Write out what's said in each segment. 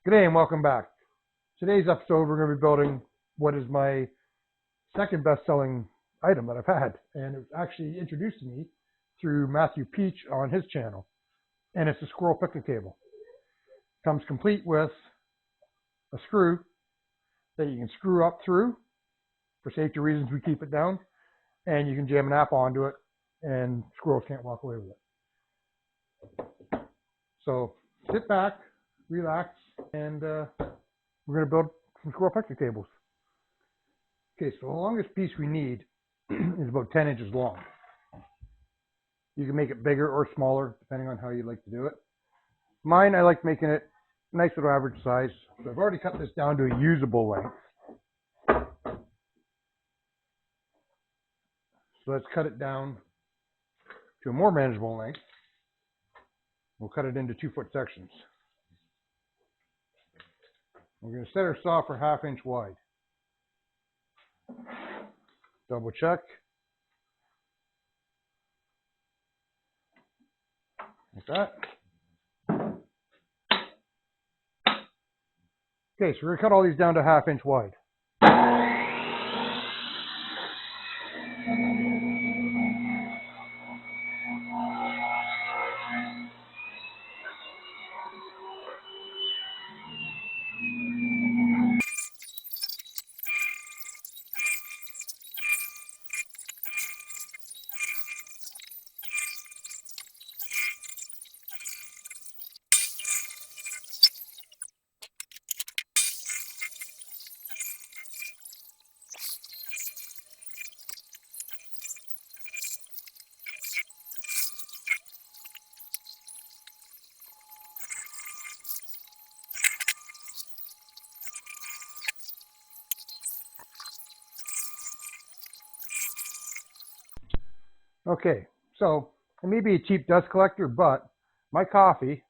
G'day and welcome back. Today's episode we're going to be building what is my second best-selling item that I've had, and it was actually introduced to me through Matthew Peach on his channel, and it's a squirrel picnic table. It comes complete with a screw that you can screw up through. For safety reasons we keep it down, and you can jam an apple onto it and squirrels can't walk away with it. So sit back, relax, and we're going to build some squirrel picnic tables. Okay, so the longest piece we need is about 10 inches long. You can make it bigger or smaller depending on how you like to do it. Mine, I like making it nice little average size. So I've already cut this down to a usable length. So let's cut it down to a more manageable length. We'll cut it into 2-foot sections. We're going to set our saw for 1/2 inch wide. Double check. Like that. Okay, so we're going to cut all these down to 1/2 inch wide. Okay, so it may be a cheap dust collector, but my coffee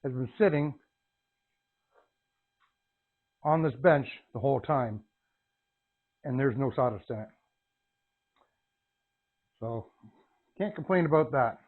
has been sitting on this bench the whole time, and there's no sawdust in it. So, can't complain about that.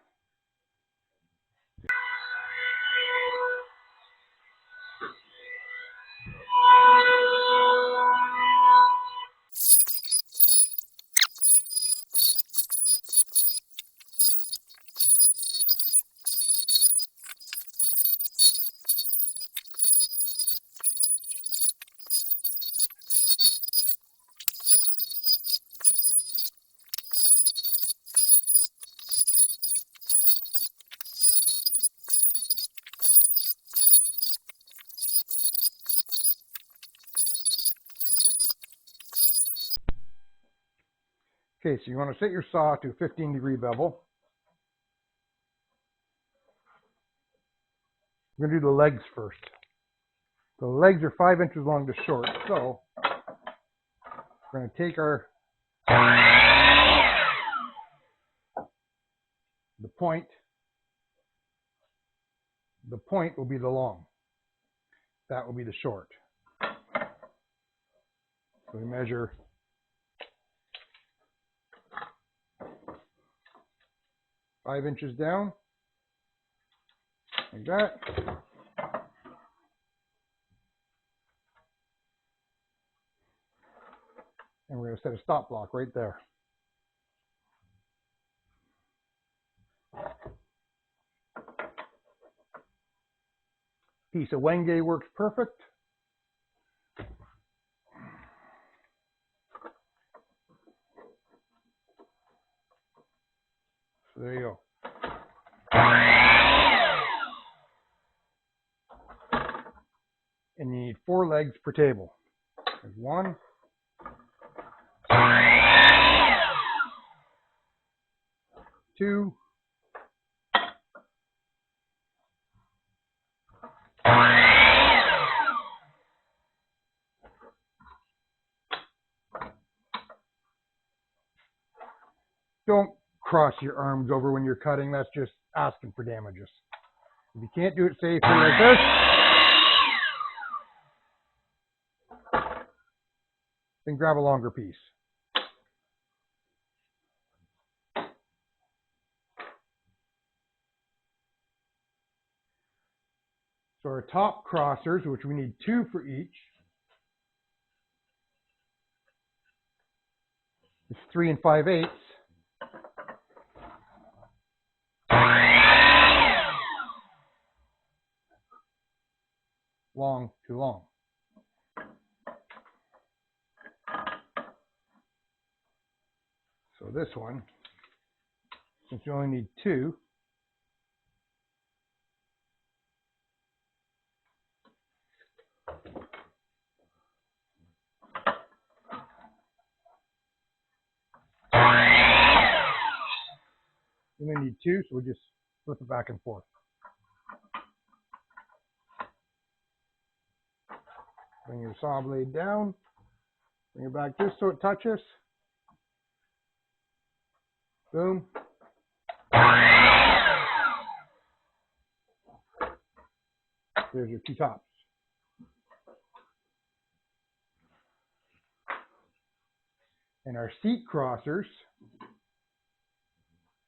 Okay, so you want to set your saw to a 15-degree bevel. We're going to do the legs first. The legs are 5 inches long to short, so we're going to take the point will be the long. That will be the short. So we measure 5 inches down, like that. And we're going to set a stop block right there. Piece of Wenge works perfect. So there you go. And you need 4 legs per table. There's 1, 2, 'Don't cross your arms over when you're cutting. That's just asking for damages. If you can't do it safely like this, then grab a longer piece. So our top crossers, which we need 2 for each. It's 3 5/8. Long, too long. So this one, since you only need 2, you only need 2, so we just flip it back and forth. Bring your saw blade down, bring it back just so it touches. Boom. There's your 2 tops. And our seat crossers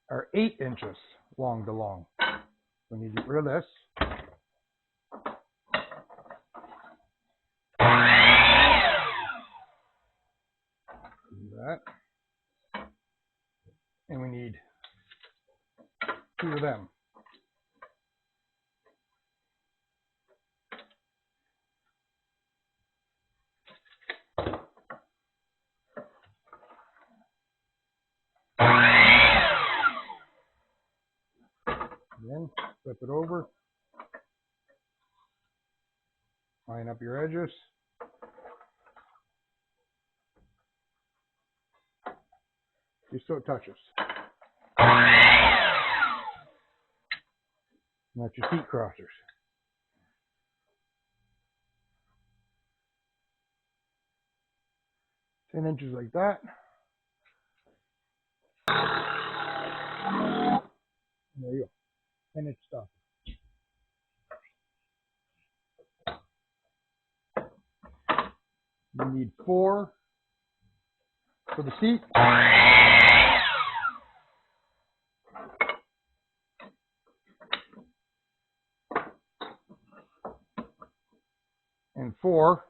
are 8 inches long to long. We need to get rid of this. Do that. And we need 2 of them. Then flip it over, line up your edges. Just so it touches. And that's your seat crossers. Ten inches like that. And there you go. 10-inch stuff. You need 4 for the seat. And 4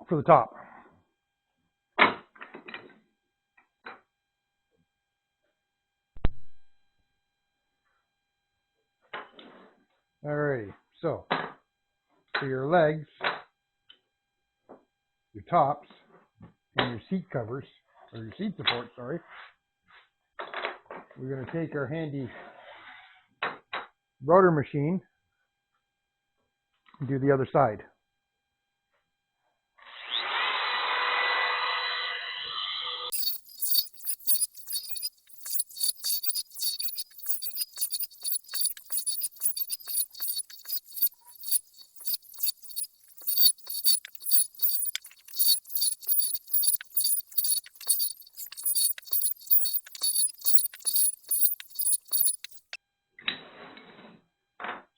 for the top. Alrighty, so for your legs, your tops, and your seat covers, or your seat support, sorry, we're going to take our handy router machine and do the other side.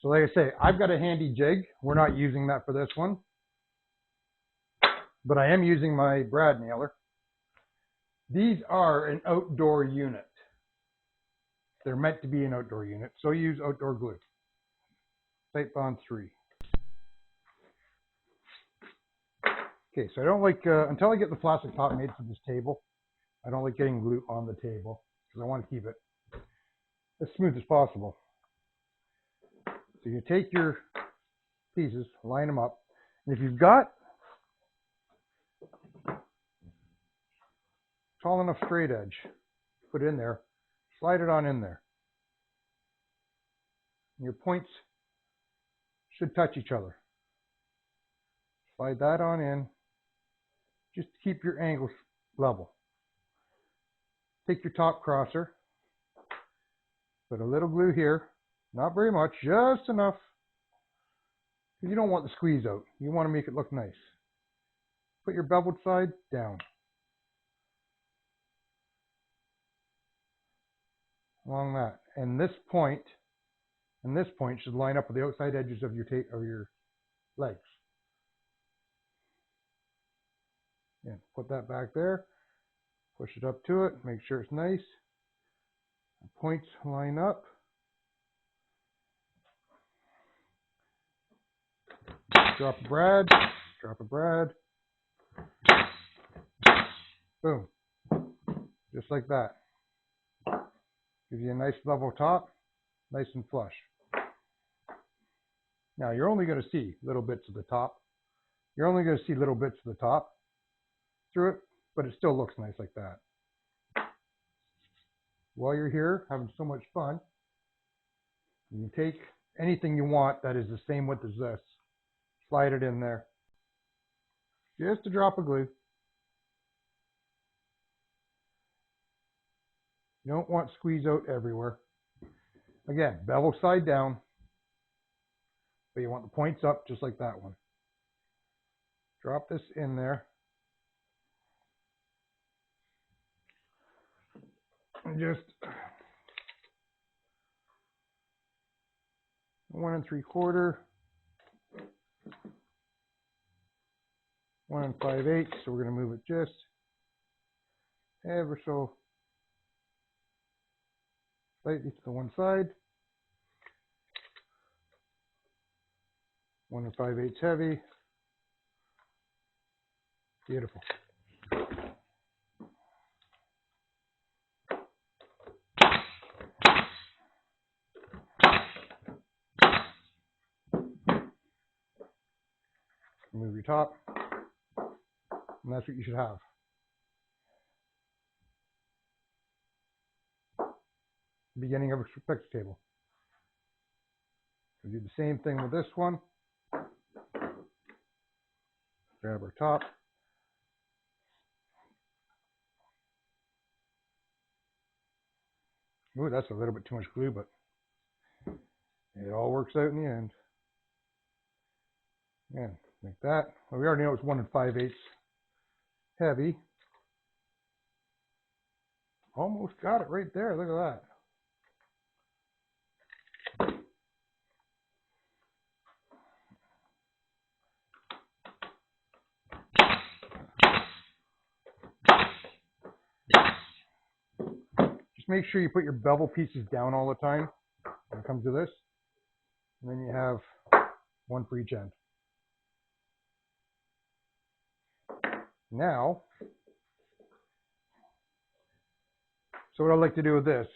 So like I say, I've got a handy jig. We're not using that for this one, but I am using my brad nailer. These are an outdoor unit. They're meant to be an outdoor unit, so use outdoor glue. Type Bond 3. Okay, so I don't like, until I get the plastic top made for this table, I don't like getting glue on the table because I want to keep it as smooth as possible. So you take your pieces, line them up, and if you've got tall enough straight edge, put it in there, slide it on in there. And your points should touch each other. Slide that on in, just to keep your angles level. Take your top crosser, put a little glue here, not very much, just enough. You don't want the squeeze out. You want to make it look nice. Put your beveled side down. Along that. And this point should line up with the outside edges of your legs. Yeah, put that back there. Push it up to it, make sure it's nice. The points line up. Drop a brad, drop a brad. Boom. Just like that. Gives you a nice level top, nice and flush. Now you're only going to see little bits of the top. You're only going to see little bits of the top through it, but it still looks nice like that. While you're here having so much fun, you can take anything you want that is the same width as this, slide it in there. Just a drop of glue. You don't want squeeze out everywhere. Again, bevel side down, but you want the points up just like that one. Drop this in there. And just 1 3/4, 1 5/8. So we're going to move it just ever so slightly to the one side. 1 5/8 heavy. Beautiful. Move your top, and that's what you should have. Beginning of a picnic table. We'll do the same thing with this one. Grab our top. Ooh, that's a little bit too much glue, but it all works out in the end. Yeah, like that. Well, we already know it's 1 5/8 heavy. Almost got it right there. Look at that. Just make sure you put your bevel pieces down all the time when it comes to this. And then you have one for each end. Now, so what I like to do with this,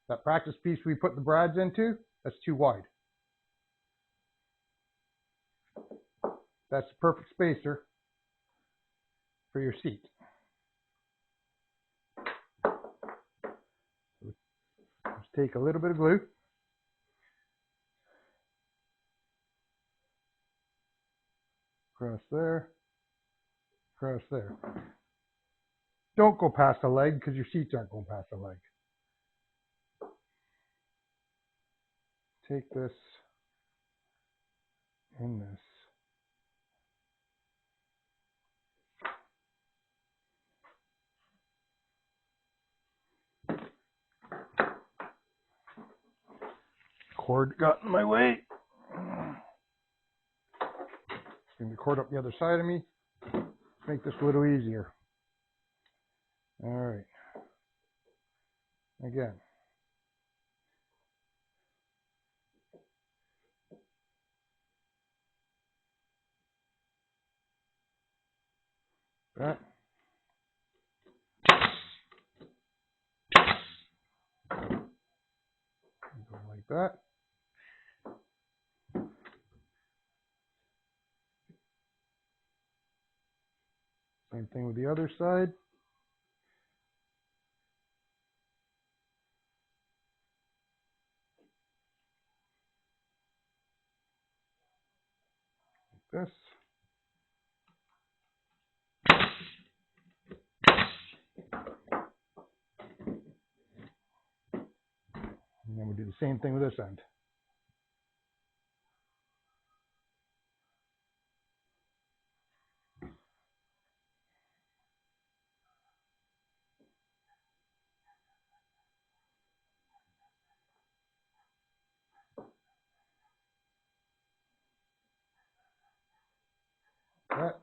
that practice piece we put the brads into, that's too wide. That's the perfect spacer for your seat. Let's take a little bit of glue. Across there. Across there. Don't go past the leg because your seats aren't going past the leg. Take this and this. Cord got in my way. Bring the cord up the other side of me. Make this a little easier. All right. Again. That. Go like that. Same thing with the other side. Like this. And then we'll do the same thing with this end. That.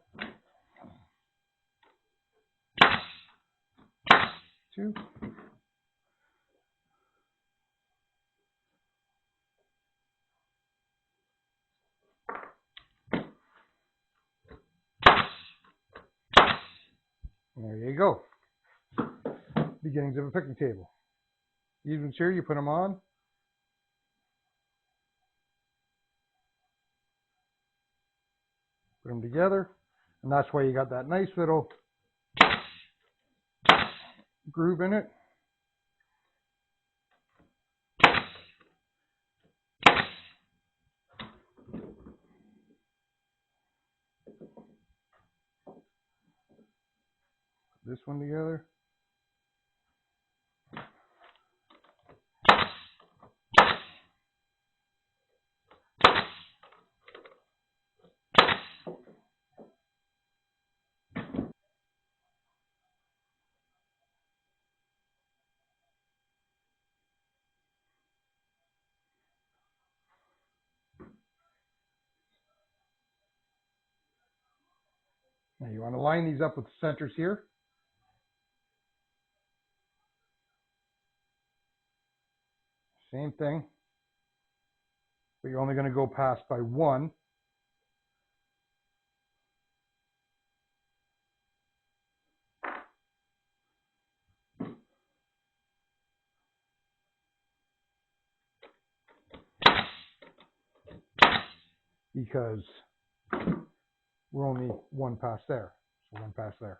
two. There you go. Beginnings of a picnic table. These ones here, you put them on. Put them together. And that's why you got that nice little groove in it. This one together. Now you want to line these up with the centers here. Same thing, but you're only going to go past by one. Because we're only one past there, so one past there.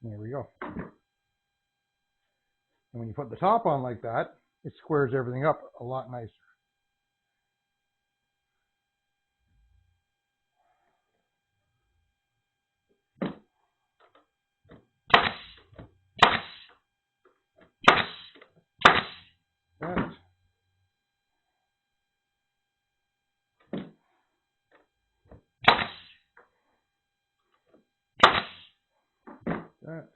There we go. And when you put the top on like that, it squares everything up a lot nicer. That. That.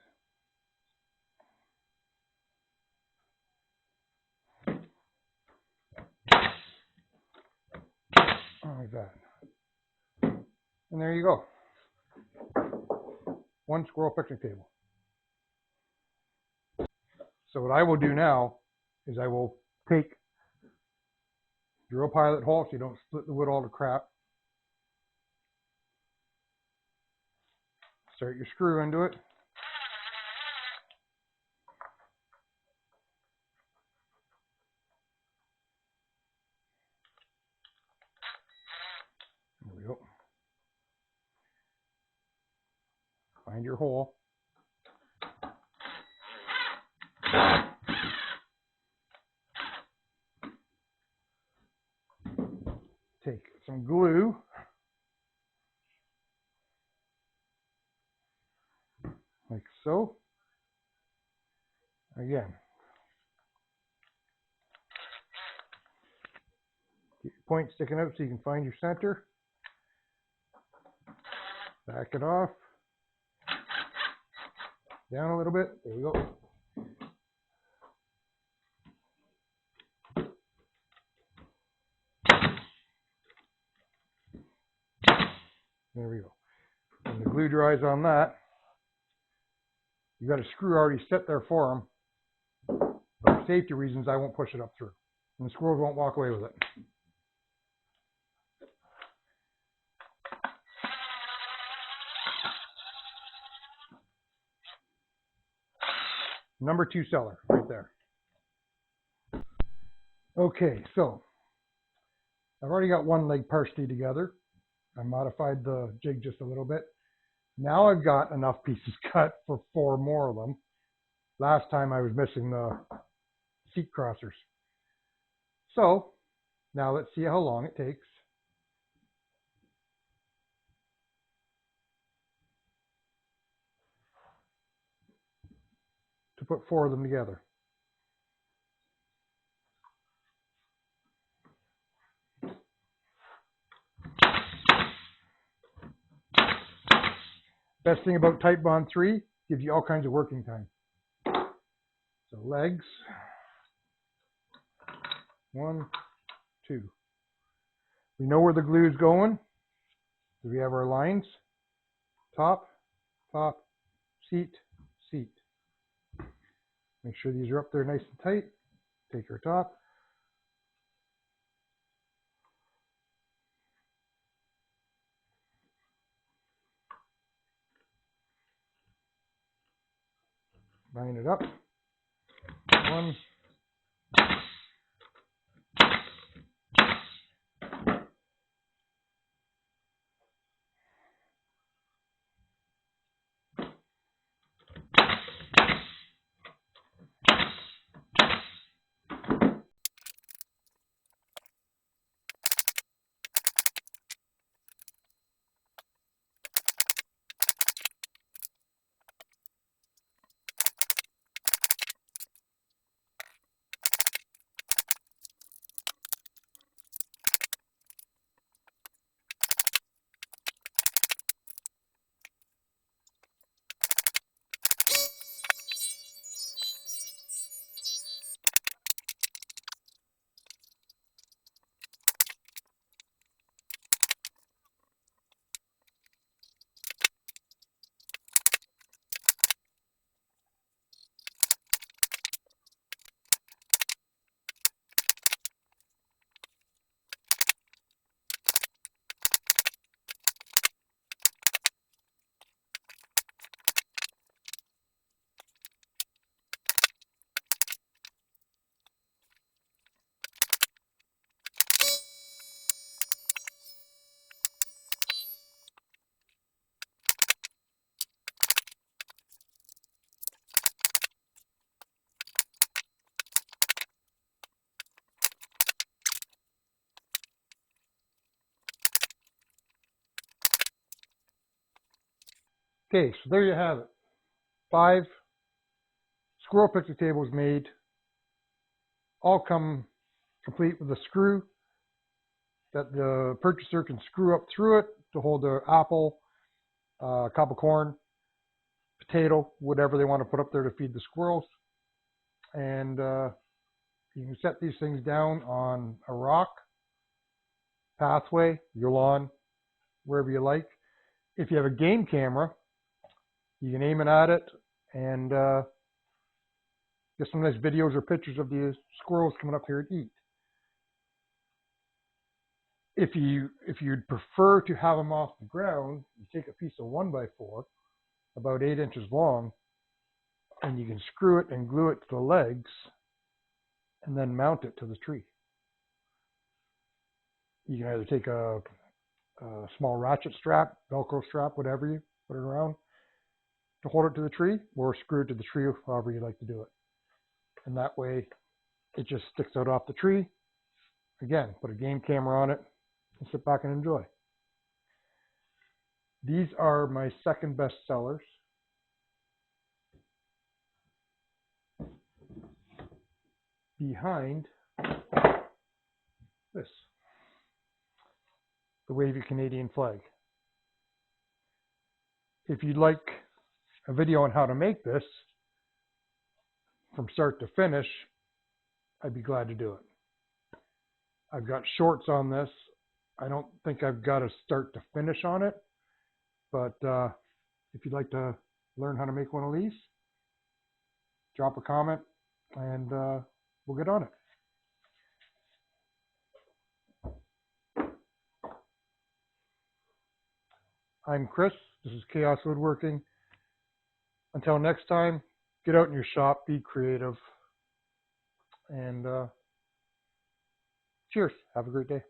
Like that. And there you go. One squirrel picnic table. So what I will do now is I will take drill pilot hole so you don't split the wood all to crap. Start your screw into it. There we go. Find your hole. Take some glue. Like so. Again. Get your point sticking out so you can find your center. Back it off. Down a little bit. There we go. There we go. When the glue dries on that, you've got a screw already set there for them. But for safety reasons, I won't push it up through. And the squirrels won't walk away with it. Number 2 seller, right there. Okay, so I've already got one leg partially together. I modified the jig just a little bit. Now I've got enough pieces cut for 4 more of them. Last time I was missing the seat crossers. So now let's see how long it takes to put 4 of them together. Best thing about Type Bond 3, gives you all kinds of working time. So legs. 1, 2. We know where the glue is going. So we have our lines. Top, top, seat, seat. Make sure these are up there nice and tight. Take our top. Line it up. 1. Okay, so there you have it. 5 squirrel picnic tables made. All come complete with a screw that the purchaser can screw up through it to hold their apple, cob of corn, potato, whatever they want to put up there to feed the squirrels. And you can set these things down on a rock, pathway, your lawn, wherever you like. If you have a game camera, you can aim it at it and get some nice videos or pictures of the squirrels coming up here to eat. If you'd prefer to have them off the ground, you take a piece of 1x4, about 8 inches long, and you can screw it and glue it to the legs and then mount it to the tree. You can either take a small ratchet strap, Velcro strap, whatever you put it around to hold it to the tree, or screw it to the tree, however you like to do it. And that way it just sticks out off the tree. Again, put a game camera on it and sit back and enjoy. These are my second best sellers. Behind this, the wavy Canadian flag. If you'd like a video on how to make this from start to finish, I'd be glad to do it. I've got shorts on this. I don't think I've got a start to finish on it, but if you'd like to learn how to make one of these, drop a comment and we'll get on it. I'm Chris. This is Chaos Woodworking. Until next time, get out in your shop, be creative, and cheers. Have a great day.